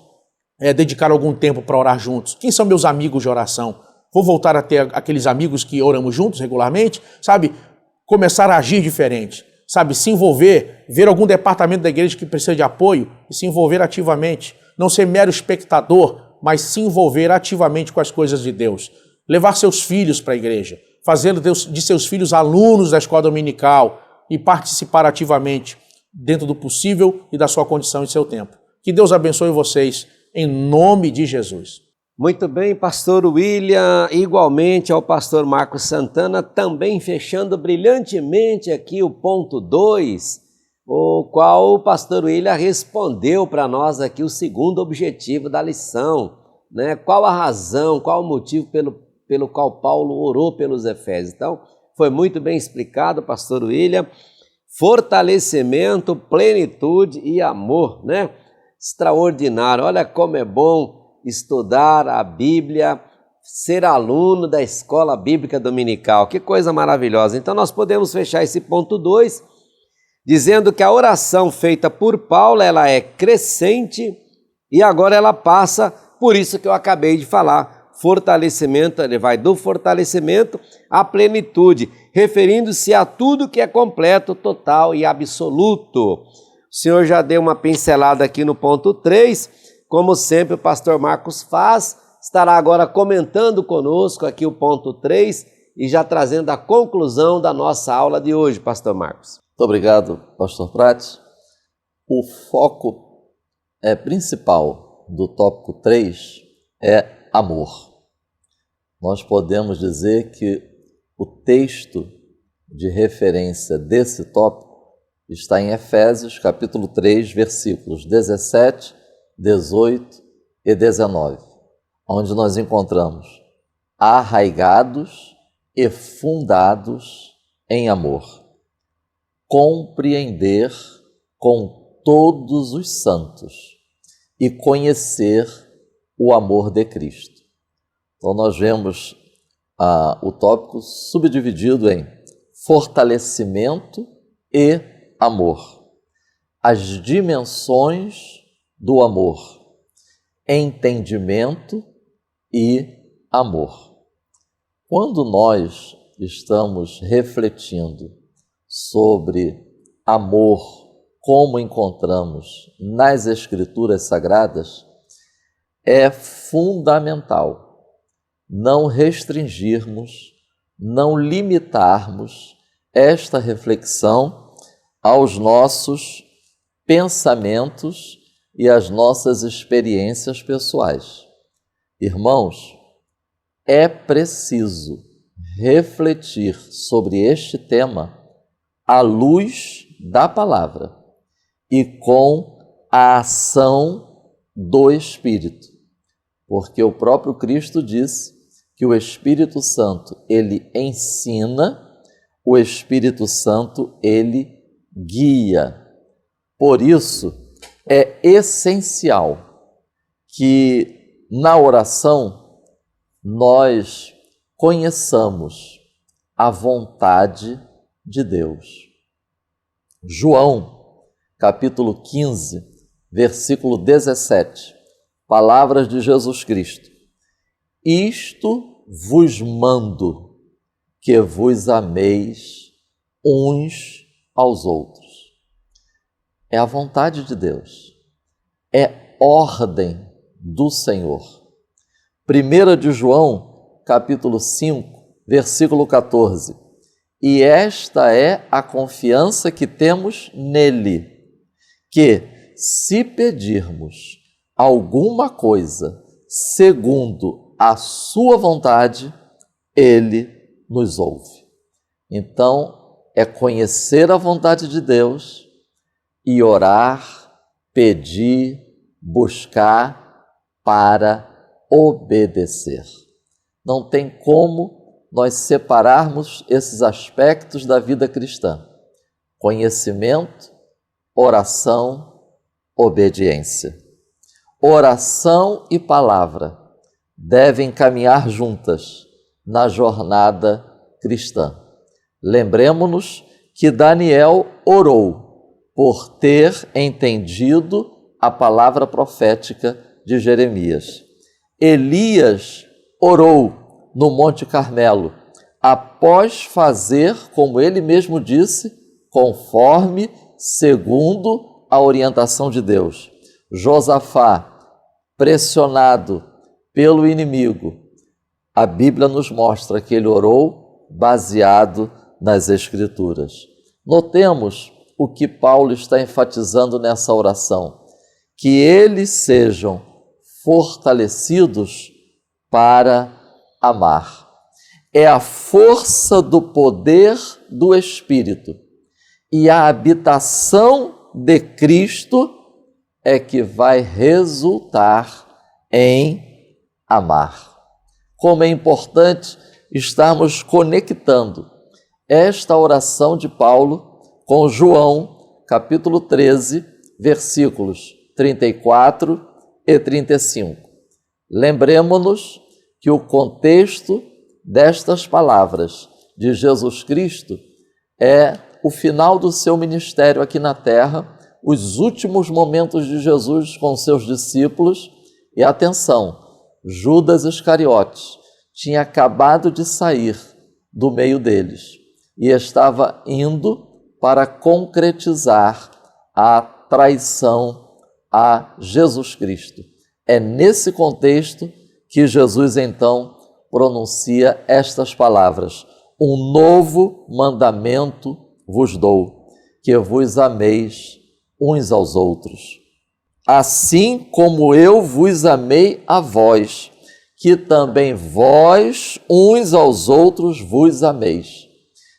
dedicar algum tempo para orar juntos? Quem são meus amigos de oração? Vou voltar a ter aqueles amigos que oramos juntos regularmente, sabe? Começar a agir diferente, sabe? Se envolver, ver algum departamento da igreja que precisa de apoio e se envolver ativamente. Não ser mero espectador, mas se envolver ativamente com as coisas de Deus. Levar seus filhos para a igreja, fazer de seus filhos alunos da escola dominical e participar ativamente dentro do possível e da sua condição e seu tempo. Que Deus abençoe vocês, em nome de Jesus. Muito bem, pastor William, igualmente ao pastor Marcos Santana, também fechando brilhantemente aqui o ponto 2, o qual o pastor William respondeu para nós aqui o segundo objetivo da lição, né? Qual a razão, qual o motivo pelo qual Paulo orou pelos Efésios. Então, foi muito bem explicado, pastor William. Fortalecimento, plenitude e amor, né? Extraordinário. Olha como é bom estudar a Bíblia, ser aluno da escola bíblica dominical. Que coisa maravilhosa. Então, nós podemos fechar esse ponto 2, dizendo que a oração feita por Paulo, ela é crescente e agora ela passa por isso que eu acabei de falar. Fortalecimento, ele vai do fortalecimento à plenitude, referindo-se a tudo que é completo, total e absoluto. O senhor já deu uma pincelada aqui no ponto 3, como sempre o pastor Marcos faz, estará agora comentando conosco aqui o ponto 3 e já trazendo a conclusão da nossa aula de hoje, pastor Marcos. Muito obrigado, pastor Prates. O foco principal do tópico 3 é amor. Nós podemos dizer que o texto de referência desse tópico está em Efésios, capítulo 3, versículos 17, 18 e 19, onde nós encontramos arraigados e fundados em amor, compreender com todos os santos e conhecer o amor de Cristo. Então nós vemos o tópico subdividido em fortalecimento e amor. As dimensões do amor, entendimento e amor. Quando nós estamos refletindo sobre amor, como encontramos nas Escrituras Sagradas, é fundamental não restringirmos, não limitarmos esta reflexão aos nossos pensamentos e as nossas experiências pessoais. Irmãos, é preciso refletir sobre este tema à luz da palavra e com a ação do Espírito, porque o próprio Cristo disse que o Espírito Santo, ele ensina, o Espírito Santo, ele guia. Por isso, é essencial que na oração nós conheçamos a vontade de Deus. João, capítulo 15, versículo 17, palavras de Jesus Cristo. Isto vos mando, que vos ameis uns aos outros. É a vontade de Deus, é ordem do Senhor. 1 de João, capítulo 5, versículo 14. E esta é a confiança que temos nele, que se pedirmos alguma coisa segundo a sua vontade, ele nos ouve. Então, é conhecer a vontade de Deus e orar, pedir, buscar para obedecer. Não tem como nós separarmos esses aspectos da vida cristã: conhecimento, oração, obediência. Oração e palavra devem caminhar juntas na jornada cristã. Lembremos-nos que Daniel orou por ter entendido a palavra profética de Jeremias. Elias orou no Monte Carmelo, após fazer, como ele mesmo disse, conforme, segundo a orientação de Deus. Josafá, pressionado pelo inimigo, a Bíblia nos mostra que ele orou baseado nas Escrituras. Notemos o que Paulo está enfatizando nessa oração: que eles sejam fortalecidos para amar. É a força do poder do Espírito e a habitação de Cristo é que vai resultar em amar. Como é importante estarmos conectando esta oração de Paulo com João, capítulo 13, versículos 34 e 35. Lembremos-nos que o contexto destas palavras de Jesus Cristo é o final do seu ministério aqui na terra, os últimos momentos de Jesus com seus discípulos. E atenção, Judas Iscariotes tinha acabado de sair do meio deles e estava indo para concretizar a traição a Jesus Cristo. É nesse contexto que Jesus então pronuncia estas palavras: um novo mandamento vos dou, que vos ameis uns aos outros. Assim como eu vos amei a vós, que também vós uns aos outros vos ameis.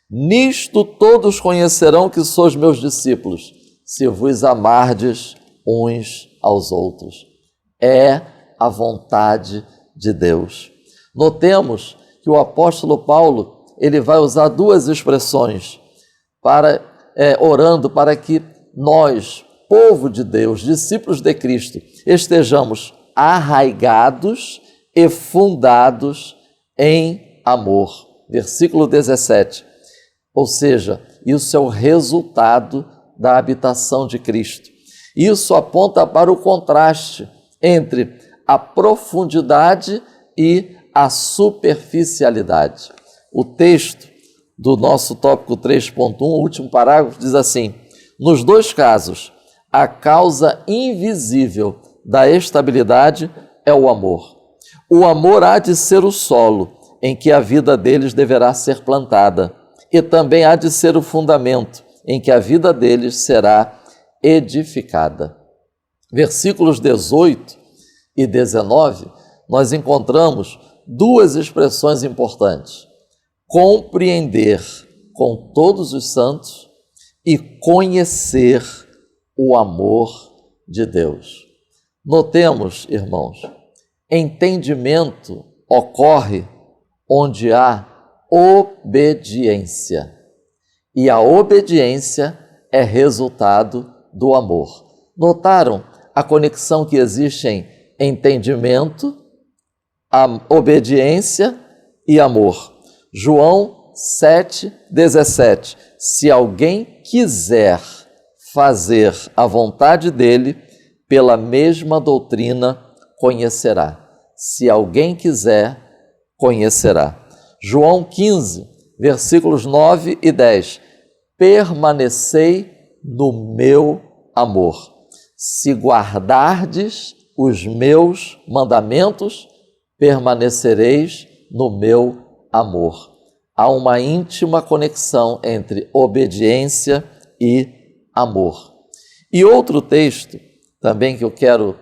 Nisto todos conhecerão que sois meus discípulos, se vos amardes uns aos outros. É a vontade de Deus. Notemos que o apóstolo Paulo, ele vai usar duas expressões orando para que nós, povo de Deus, discípulos de Cristo, estejamos arraigados e fundados em amor. Versículo 17. Ou seja, isso é o resultado da habitação de Cristo. Isso aponta para o contraste entre a profundidade e a superficialidade. O texto do nosso tópico 3.1, o último parágrafo, diz assim: nos dois casos, a causa invisível da estabilidade é o amor. O amor há de ser o solo em que a vida deles deverá ser plantada, e também há de ser o fundamento em que a vida deles será edificada. versículos 18 e 19, nós encontramos duas expressões importantes: compreender com todos os santos e conhecer o amor de Deus. Notemos, irmãos, entendimento ocorre onde há obediência, e a obediência é resultado do amor. Notaram a conexão que existe em entendimento, obediência e amor? João 7,17: se alguém quiser fazer a vontade dele, pela mesma doutrina conhecerá. Se alguém quiser, conhecerá. João 15, versículos 9 e 10: permanecei no meu amor. Se guardardes os meus mandamentos, permanecereis no meu amor. Há uma íntima conexão entre obediência e amor. E outro texto também que eu quero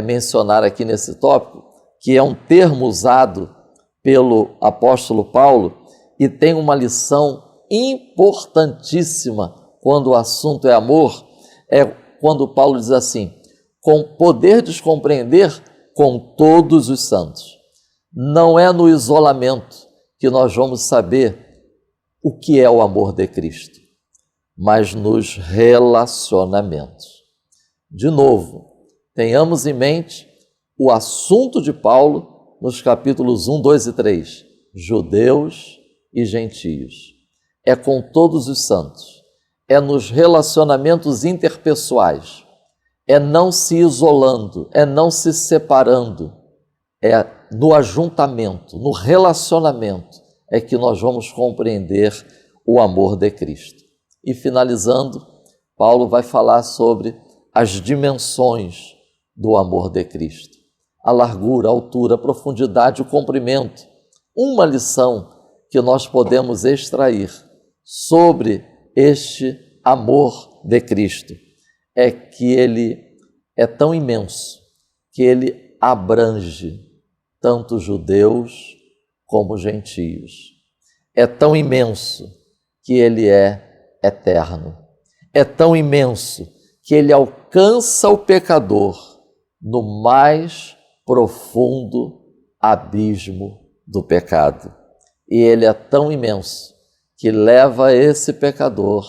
mencionar aqui nesse tópico, que é um termo usado pelo apóstolo Paulo e tem uma lição importantíssima quando o assunto é amor, é quando Paulo diz assim: poderdes compreender com todos os santos. Não é no isolamento que nós vamos saber o que é o amor de Cristo, mas nos relacionamentos. De novo, tenhamos em mente o assunto de Paulo nos capítulos 1, 2 e 3, judeus e gentios. É com todos os santos, é nos relacionamentos interpessoais, é não se isolando, é não se separando, é no ajuntamento, no relacionamento, é que nós vamos compreender o amor de Cristo. E finalizando, Paulo vai falar sobre as dimensões do amor de Cristo: a largura, a altura, a profundidade, o comprimento. Uma lição que nós podemos extrair sobre este amor de Cristo é que ele é tão imenso que ele abrange tanto judeus como gentios. É tão imenso que ele é eterno. É tão imenso que ele alcança o pecador no mais profundo abismo do pecado. E ele é tão imenso que leva esse pecador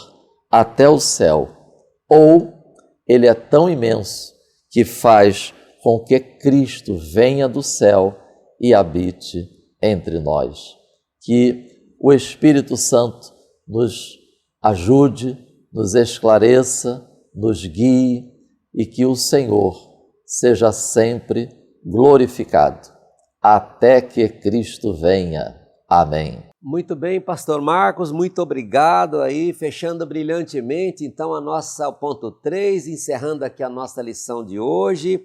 até o céu. Ou ele é tão imenso que faz com que Cristo venha do céu e habite entre nós. Que o Espírito Santo nos ajude, nos esclareça, nos guie e que o Senhor seja sempre glorificado, até que Cristo venha. Amém. Muito bem, pastor Marcos, muito obrigado aí, fechando brilhantemente então o ponto 3, encerrando aqui a nossa lição de hoje.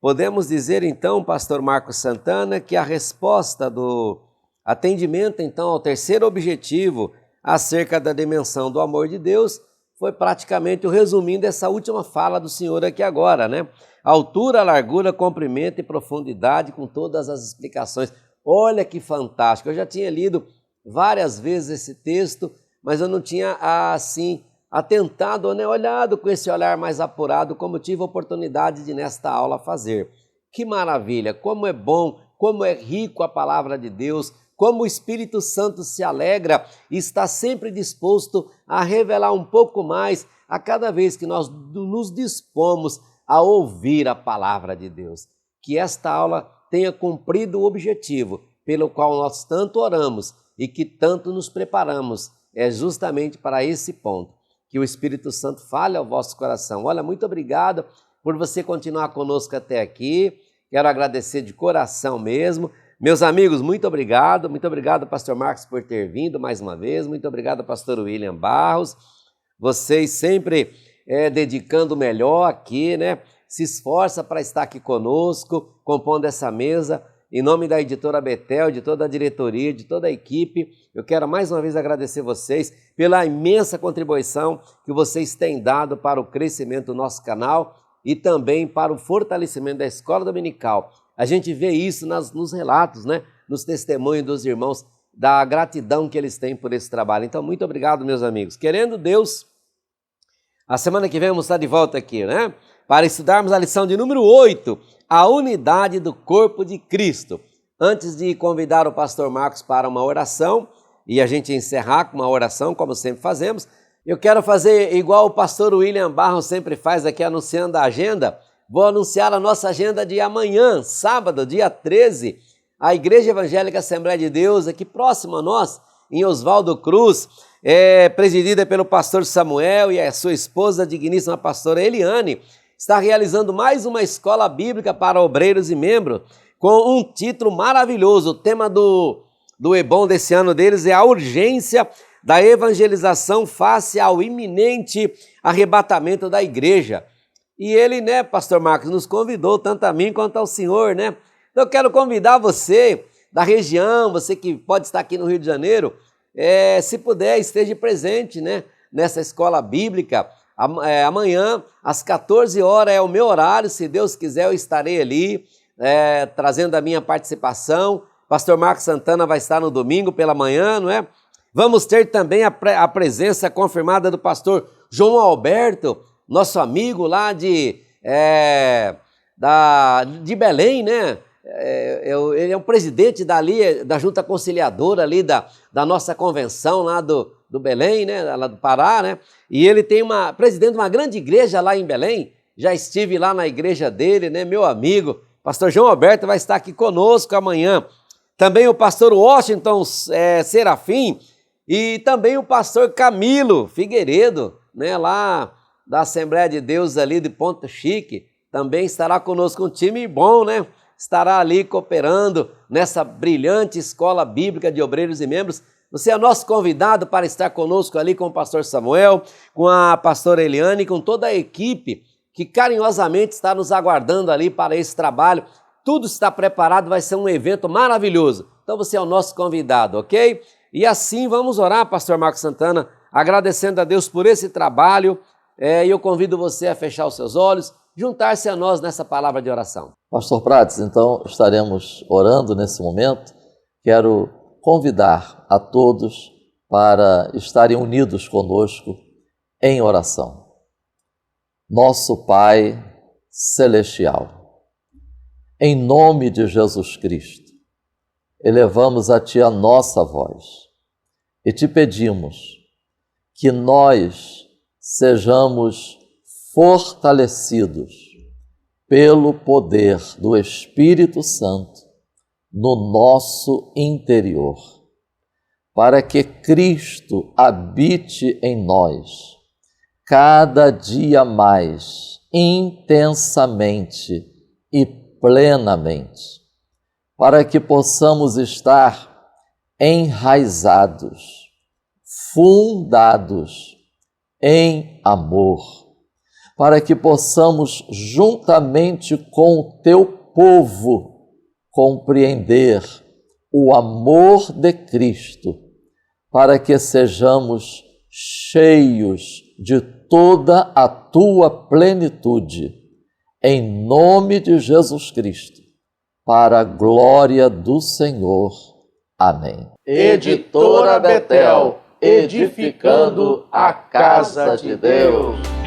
Podemos dizer então, pastor Marcos Santana, que a resposta do atendimento então ao terceiro objetivo acerca da dimensão do amor de Deus foi praticamente o resuminho dessa última fala do Senhor aqui agora, né? Altura, largura, comprimento e profundidade, com todas as explicações. Olha que fantástico! Eu já tinha lido várias vezes esse texto, mas eu não tinha assim atentado, né, olhado com esse olhar mais apurado, como tive a oportunidade de nesta aula fazer. Que maravilha! Como é bom, como é rico a palavra de Deus, como o Espírito Santo se alegra e está sempre disposto a revelar um pouco mais a cada vez que nós nos dispomos a ouvir a palavra de Deus. Que esta aula tenha cumprido o objetivo pelo qual nós tanto oramos e que tanto nos preparamos, é justamente para esse ponto. Que o Espírito Santo fale ao vosso coração. Olha, muito obrigado por você continuar conosco até aqui. Quero agradecer de coração mesmo. Meus amigos, muito obrigado pastor Marcos por ter vindo mais uma vez, muito obrigado pastor William Barros, vocês sempre dedicando o melhor aqui, né? Se esforça para estar aqui conosco, compondo essa mesa, em nome da editora Betel, de toda a diretoria, de toda a equipe, eu quero mais uma vez agradecer vocês pela imensa contribuição que vocês têm dado para o crescimento do nosso canal e também para o fortalecimento da escola dominical. A gente vê isso nos relatos, né? Nos testemunhos dos irmãos, da gratidão que eles têm por esse trabalho. Então, muito obrigado, meus amigos. Querendo Deus, a semana que vem vamos estar de volta aqui, né? Para estudarmos a lição de número 8, a unidade do corpo de Cristo. Antes de convidar o pastor Marcos para uma oração, e a gente encerrar com uma oração, como sempre fazemos, eu quero fazer igual o pastor William Barros sempre faz aqui, anunciando a agenda. Vou anunciar a nossa agenda de amanhã, sábado, dia 13, a Igreja Evangélica Assembleia de Deus, aqui próximo a nós, em Oswaldo Cruz, presidida pelo pastor Samuel e a sua esposa, a digníssima pastora Eliane, está realizando mais uma escola bíblica para obreiros e membros, com um título maravilhoso. O tema do EBOM desse ano deles é a urgência da evangelização face ao iminente arrebatamento da igreja. E ele, né, pastor Marcos, nos convidou, tanto a mim quanto ao senhor, né? Então eu quero convidar você da região, você que pode estar aqui no Rio de Janeiro, se puder, esteja presente, né, nessa escola bíblica. Amanhã, às 14 horas, é o meu horário, se Deus quiser eu estarei ali, trazendo a minha participação. Pastor Marcos Santana vai estar no domingo pela manhã, não é? Vamos ter também a presença confirmada do pastor João Alberto, nosso amigo lá de Belém, né? Ele é o presidente da junta conciliadora ali da nossa convenção lá do Belém, né? Lá do Pará, né? E ele tem presidente de uma grande igreja lá em Belém. Já estive lá na igreja dele, né? Meu amigo, pastor João Alberto vai estar aqui conosco amanhã. Também o pastor Washington Serafim e também o pastor Camilo Figueiredo, né? Lá da Assembleia de Deus ali de Ponto Chique, também estará conosco, um time bom, né? Estará ali cooperando nessa brilhante escola bíblica de obreiros e membros. Você é nosso convidado para estar conosco ali com o pastor Samuel, com a pastora Eliane, com toda a equipe que carinhosamente está nos aguardando ali para esse trabalho. Tudo está preparado, vai ser um evento maravilhoso. Então você é o nosso convidado, ok? E assim vamos orar, pastor Marcos Santana, agradecendo a Deus por esse trabalho. E eu convido você a fechar os seus olhos, juntar-se a nós nessa palavra de oração. Pastor Prates, então estaremos orando nesse momento. Quero convidar a todos para estarem unidos conosco em oração. Nosso Pai Celestial, em nome de Jesus Cristo, elevamos a Ti a nossa voz e te pedimos que nós sejamos fortalecidos pelo poder do Espírito Santo no nosso interior, para que Cristo habite em nós cada dia mais, intensamente e plenamente, para que possamos estar enraizados, fundados em amor, para que possamos, juntamente com o teu povo, compreender o amor de Cristo, para que sejamos cheios de toda a tua plenitude, em nome de Jesus Cristo, para a glória do Senhor. Amém. Editora Betel, edificando a casa de Deus.